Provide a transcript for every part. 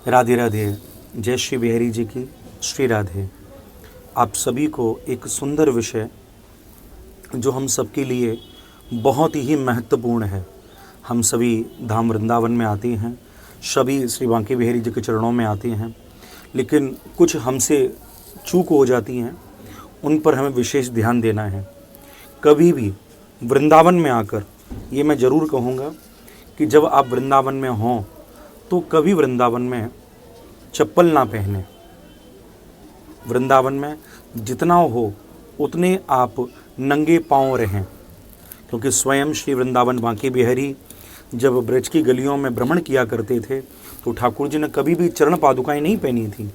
राधे राधे। जय श्री बिहारी जी की श्री राधे। आप सभी को एक सुंदर विषय जो हम सबके लिए बहुत ही महत्वपूर्ण है। हम सभी धाम वृंदावन में आते हैं, सभी श्री बांके बिहारी जी के चरणों में आते हैं, लेकिन कुछ हमसे चूक हो जाती हैं, उन पर हमें विशेष ध्यान देना है। कभी भी वृंदावन में आकर ये मैं ज़रूर कहूँगा कि जब आप वृंदावन में हों तो कभी वृंदावन में चप्पल ना पहने। वृंदावन में जितना हो उतने आप नंगे पांव रहें, क्योंकि स्वयं श्री वृंदावन बांके बिहारी जब ब्रज की गलियों में भ्रमण किया करते थे तो ठाकुर जी ने कभी भी चरण पादुकाएं नहीं पहनी थी,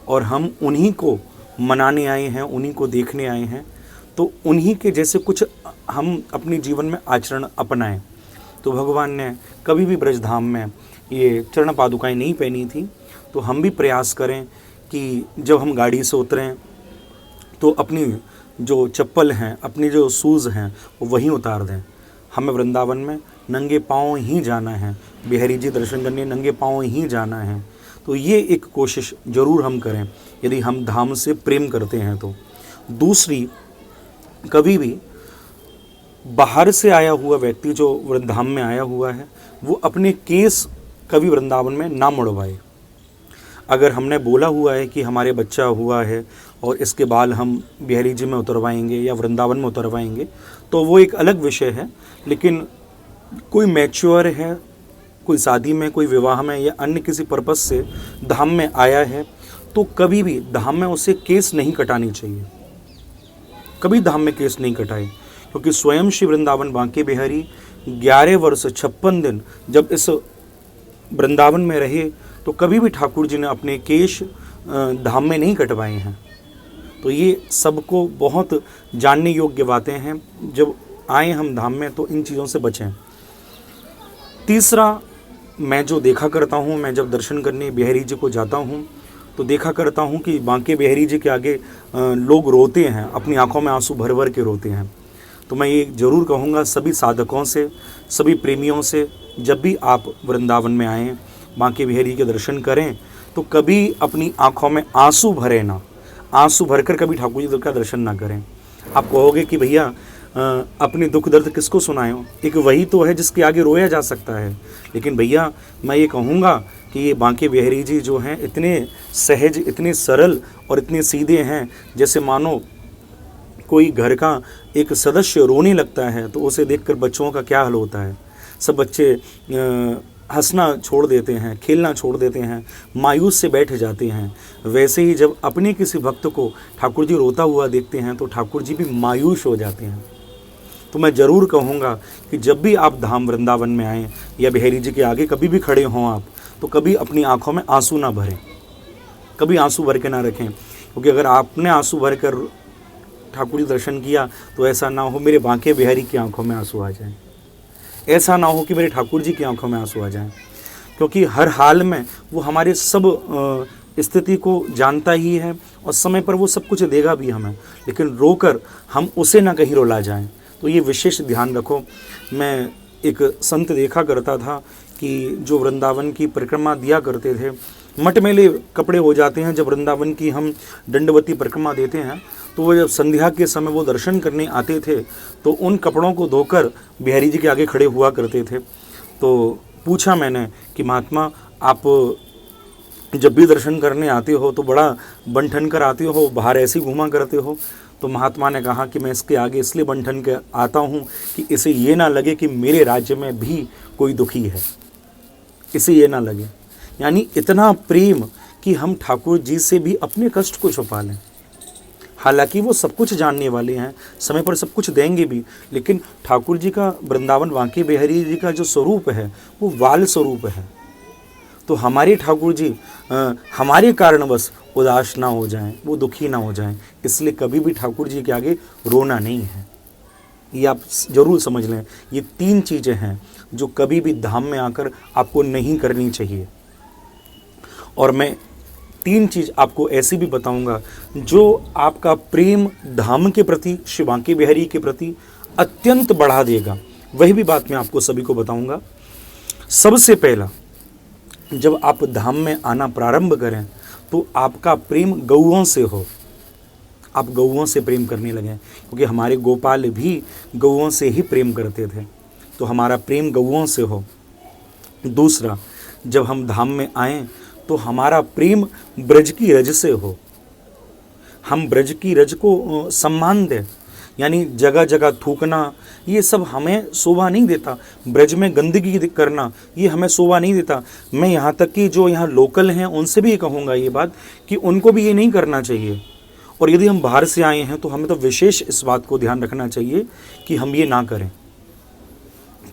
और हम उन्हीं को मनाने आए हैं, उन्हीं को देखने आए हैं, तो उन्हीं के जैसे कुछ हम अपने जीवन में आचरण अपनाएं। तो भगवान ने कभी भी ब्रजधाम में ये चरण पादुकाएं नहीं पहनी थी, तो हम भी प्रयास करें कि जब हम गाड़ी से उतरें तो अपनी जो चप्पल हैं, अपनी जो शूज़ हैं वो वहीं उतार दें। हमें वृंदावन में नंगे पाँव ही जाना है, बिहारी जी दर्शन करने नंगे पाँव ही जाना है। तो ये एक कोशिश ज़रूर हम करें यदि हम धाम से प्रेम करते हैं तो। दूसरी, कभी भी बाहर से आया हुआ व्यक्ति जो वृंदावन में आया हुआ है वो अपने केस कभी वृंदावन में ना मुड़वाए। अगर हमने बोला हुआ है कि हमारे बच्चा हुआ है और इसके बाल हम बिहारी जी में उतरवाएंगे या वृंदावन में उतरवाएंगे तो वो एक अलग विषय है, लेकिन कोई मैच्योर है, कोई शादी में, कोई विवाह में या अन्य किसी पर्पस से धाम में आया है तो कभी भी धाम में उसे केस नहीं कटानी चाहिए। कभी धाम में केस नहीं कटाए, क्योंकि स्वयं श्री वृंदावन बांके बिहारी 11 वर्ष 56 दिन जब इस वृंदावन में रहे तो कभी भी ठाकुर जी ने अपने केश धाम में नहीं कटवाए हैं। तो ये सबको बहुत जानने योग्य बातें हैं। जब आए हम धाम में तो इन चीज़ों से बचें। तीसरा, मैं जो देखा करता हूँ, मैं जब दर्शन करने बिहारी जी को जाता हूँ तो देखा करता हूँ कि बांके बिहारी जी के आगे लोग रोते हैं, अपनी आंखों में आंसू भर भर के रोते हैं। तो मैं ये ज़रूर कहूँगा सभी साधकों से, सभी प्रेमियों से, जब भी आप वृंदावन में आएँ, बांके बिहारी के दर्शन करें तो कभी अपनी आंखों में आंसू भरे ना, आंसू भरकर कभी ठाकुर जी का दर्शन ना करें। आप कहोगे कि भैया अपने दुख दर्द किसको सुनाएं, एक वही तो है जिसके आगे रोया जा सकता है। लेकिन भैया मैं ये कहूँगा कि ये बांके बिहारी जी जो हैं इतने सहज, इतने सरल और इतने सीधे हैं, जैसे मानो कोई घर का एक सदस्य रोने लगता है तो उसे देखकर बच्चों का क्या हाल होता है। सब बच्चे हंसना छोड़ देते हैं, खेलना छोड़ देते हैं, मायूस से बैठ जाते हैं। वैसे ही जब अपने किसी भक्त को ठाकुर जी रोता हुआ देखते हैं तो ठाकुर जी भी मायूस हो जाते हैं। तो मैं ज़रूर कहूँगा कि जब भी आप धाम वृंदावन में आएँ या बिहारी जी के आगे कभी भी खड़े हों आप, तो कभी अपनी आँखों में आंसू ना भरें, कभी आंसू भर के ना रखें। क्योंकि अगर आपने आंसू भर कर ठाकुर जी दर्शन किया तो ऐसा ना हो मेरे बांके बिहारी की आंखों में आंसू आ जाएं, ऐसा ना हो कि मेरे ठाकुर जी की आंखों में आंसू आ जाएं। क्योंकि हर हाल में वो हमारे सब स्थिति को जानता ही है और समय पर वो सब कुछ देगा भी हमें, लेकिन रोकर हम उसे ना कहीं रुला जाएं। तो ये विशेष ध्यान रखो। मैं एक संत देखा करता था कि जो वृंदावन की परिक्रमा दिया करते थे, मटमैले कपड़े हो जाते हैं जब वृंदावन की हम दंडवती परिक्रमा देते हैं, तो वो जब संध्या के समय वो दर्शन करने आते थे तो उन कपड़ों को धोकर बिहारी जी के आगे खड़े हुआ करते थे। तो पूछा मैंने कि महात्मा आप जब भी दर्शन करने आते हो तो बड़ा बन ठन कर आते हो, बाहर ऐसे ही घूमा करते हो। तो महात्मा ने कहा कि मैं इसके आगे इसलिए बन ठन के आता हूँ कि इसे ये ना लगे कि मेरे राज्य में भी कोई दुखी है, इसे ये ना लगे। यानी इतना प्रेम कि हम ठाकुर जी से भी अपने कष्ट को छुपा लें। हालांकि वो सब कुछ जानने वाले हैं, समय पर सब कुछ देंगे भी, लेकिन ठाकुर जी का वृंदावन बांके बिहारी जी का जो स्वरूप है वो बाल स्वरूप है। तो हमारे ठाकुर जी हमारे कारणवश उदास ना हो जाएं, वो दुखी ना हो जाएं, इसलिए कभी भी ठाकुर जी के आगे रोना नहीं है। ये आप ज़रूर समझ लें। ये 3 चीज़ें हैं जो कभी भी धाम में आकर आपको नहीं करनी चाहिए। और मैं 3 चीज़ आपको ऐसी भी बताऊंगा जो आपका प्रेम धाम के प्रति, श्री बांके बिहारी के प्रति अत्यंत बढ़ा देगा। वही भी बात मैं आपको सभी को बताऊंगा। सबसे पहला, जब आप धाम में आना प्रारंभ करें तो आपका प्रेम गौओं से हो, आप गौओं से प्रेम करने लगें, क्योंकि हमारे गोपाल भी गौओं से ही प्रेम करते थे, तो हमारा प्रेम गौओं से हो। दूसरा, जब हम धाम में आएँ तो हमारा प्रेम ब्रज की रज से हो, हम ब्रज की रज को सम्मान दें। यानी जगह जगह थूकना ये सब हमें शोभा नहीं देता, ब्रज में गंदगी करना ये हमें शोभा नहीं देता। मैं यहाँ तक कि जो यहाँ लोकल हैं उनसे भी ये कहूँगा ये बात कि उनको भी ये नहीं करना चाहिए। और यदि हम बाहर से आए हैं तो हमें तो विशेष इस बात को ध्यान रखना चाहिए कि हम ये ना करें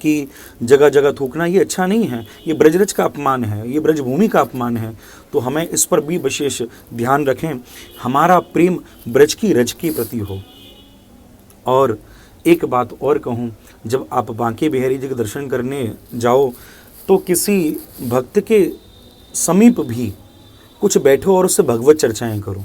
कि जगह जगह थूकना ये अच्छा नहीं है, ये ब्रजरज का अपमान है, ये ब्रजभूमि का अपमान है। तो हमें इस पर भी विशेष ध्यान रखें, हमारा प्रेम ब्रज की रज के प्रति हो। और एक बात और कहूँ, जब आप बांके बिहारी जी के दर्शन करने जाओ तो किसी भक्त के समीप भी कुछ बैठो और उससे भगवत चर्चाएं करो,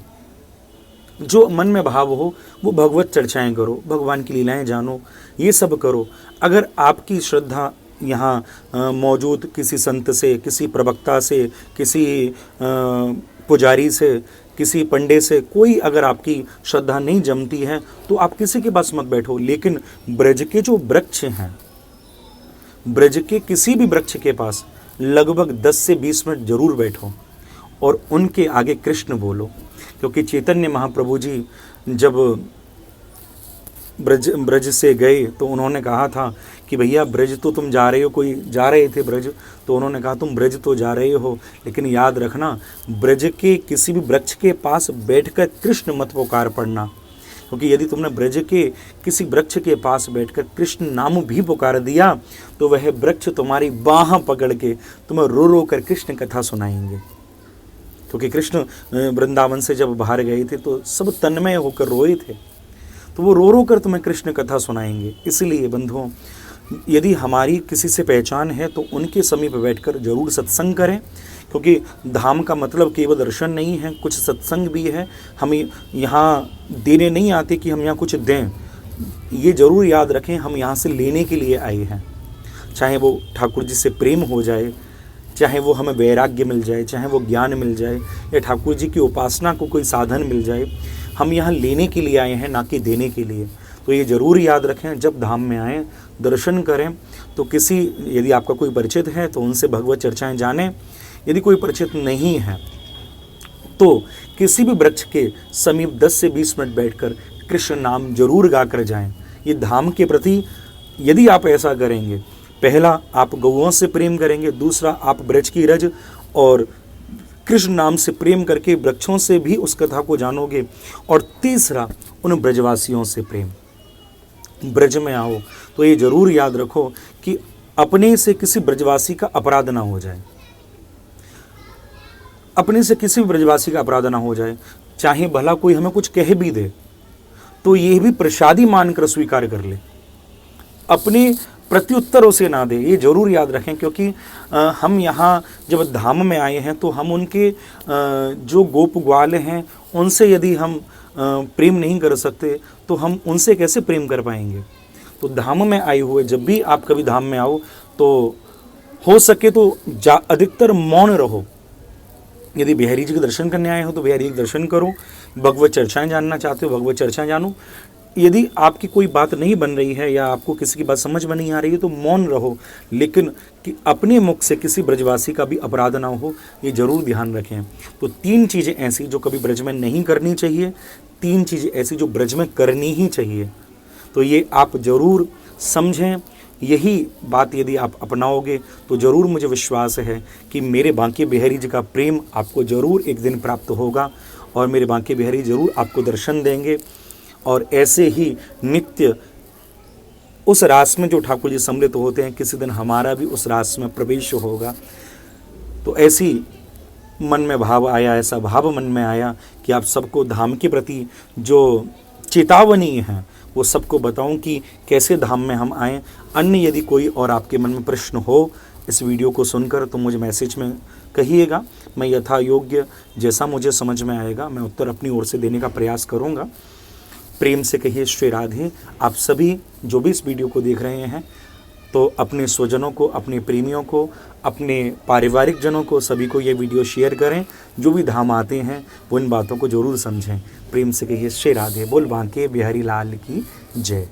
जो मन में भाव हो वो भगवत चर्चाएं करो, भगवान की लीलाएं जानो, ये सब करो। अगर आपकी श्रद्धा यहाँ मौजूद किसी संत से, किसी प्रवक्ता से, किसी पुजारी से, किसी पंडे से कोई अगर आपकी श्रद्धा नहीं जमती है तो आप किसी के पास मत बैठो। लेकिन ब्रज के जो वृक्ष हैं, ब्रज के किसी भी वृक्ष के पास लगभग 10 से 20 मिनट जरूर बैठो और उनके आगे कृष्ण बोलो। क्योंकि चैतन्य महाप्रभु जी जब ब्रज से गए तो उन्होंने कहा था कि भैया ब्रज तो तुम जा रहे हो, कोई जा रहे थे ब्रज, तो उन्होंने कहा तुम ब्रज तो जा रहे हो लेकिन याद रखना ब्रज के किसी भी वृक्ष के पास बैठकर कृष्ण मत पुकार पड़ना, क्योंकि यदि तुमने ब्रज के किसी वृक्ष के पास बैठकर कृष्ण नाम भी पुकार दिया तो वह वृक्ष तुम्हारी बाह पकड़ के तुम्हें रो रो कर कृष्ण कथा सुनाएंगे। क्योंकि कृष्ण वृंदावन से जब बाहर गए थे तो सब तन्मय होकर रोए थे, तो वो रो रो कर तुम्हें कृष्ण कथा सुनाएंगे। इसलिए बंधुओं, यदि हमारी किसी से पहचान है तो उनके समीप बैठकर जरूर सत्संग करें, क्योंकि धाम का मतलब केवल दर्शन नहीं है, कुछ सत्संग भी है। हम यहाँ देने नहीं आते कि हम यहाँ कुछ दें, ये जरूर याद रखें हम यहाँ से लेने के लिए आए हैं। चाहे वो ठाकुर जी से प्रेम हो जाए, चाहे वो हमें वैराग्य मिल जाए, चाहे वो ज्ञान मिल जाए, या ठाकुर जी की उपासना को कोई साधन मिल जाए, हम यहाँ लेने के लिए आए हैं ना कि देने के लिए। तो ये ज़रूर याद रखें, जब धाम में आएँ दर्शन करें तो किसी, यदि आपका कोई परिचित है तो उनसे भगवत चर्चाएं जानें, यदि कोई परिचित नहीं है तो किसी भी वृक्ष के समीप 10 से 20 मिनट बैठकर कृष्ण नाम जरूर गाकर जाएं। ये धाम के प्रति यदि आप ऐसा करेंगे, पहला आप गौओं से प्रेम करेंगे, दूसरा आप ब्रज की रज और कृष्ण नाम से प्रेम करके वृक्षों से भी उस कथा को जानोगे, और तीसरा उन ब्रजवासियों से प्रेम। ब्रज में आओ तो ये जरूर याद रखो कि अपने से किसी ब्रजवासी का अपराध ना हो जाए, अपने से किसी भी ब्रजवासी का अपराध ना हो जाए। चाहे भला कोई हमें कुछ कह भी दे तो ये भी प्रसादी मानकर स्वीकार कर ले, अपने प्रत्युत्तर उसे ना दे, ये जरूर याद रखें। क्योंकि हम यहाँ जब धाम में आए हैं तो हम उनके जो गोप ग्वाल हैं उनसे यदि हम प्रेम नहीं कर सकते तो हम उनसे कैसे प्रेम कर पाएंगे। तो धाम में आए हुए, जब भी आप कभी धाम में आओ तो हो सके तो अधिकतर मौन रहो। यदि बिहारी जी के दर्शन करने आए हो तो बिहारी जी के दर्शन करो, भगवत चर्चाएं जानना चाहते हो भगवत चर्चाएं जानो। यदि आपकी कोई बात नहीं बन रही है या आपको किसी की बात समझ में नहीं आ रही है तो मौन रहो, लेकिन कि अपने मुख से किसी ब्रजवासी का भी अपराध ना हो, ये जरूर ध्यान रखें। तो 3 चीज़ें ऐसी जो कभी ब्रज में नहीं करनी चाहिए, 3 चीज़ें ऐसी जो ब्रज में करनी ही चाहिए। तो ये आप जरूर समझें। यही बात यदि आप अपनाओगे तो ज़रूर मुझे विश्वास है कि मेरे बांके बिहारी जी का प्रेम आपको ज़रूर एक दिन प्राप्त होगा और मेरे बांके बिहारी ज़रूर आपको दर्शन देंगे। और ऐसे ही नित्य उस रास में जो ठाकुर जी सम्मिलित होते हैं, किसी दिन हमारा भी उस रास में प्रवेश होगा। तो ऐसी मन में भाव आया, ऐसा भाव मन में आया कि आप सबको धाम के प्रति जो चेतावनी है वो सबको बताऊं कि कैसे धाम में हम आएँ। अन्य यदि कोई और आपके मन में प्रश्न हो इस वीडियो को सुनकर तो मुझे मैसेज में कहिएगा, मैं यथा योग्य जैसा मुझे समझ में आएगा मैं उत्तर अपनी ओर से देने का प्रयास करूँगा। प्रेम से कहिए श्री राधे। आप सभी जो भी इस वीडियो को देख रहे हैं तो अपने स्वजनों को, अपने प्रेमियों को, अपने पारिवारिक जनों को, सभी को ये वीडियो शेयर करें। जो भी धाम आते हैं वो इन बातों को ज़रूर समझें। प्रेम से कहिए श्री राधे। बोल बांके बिहारी लाल की जय।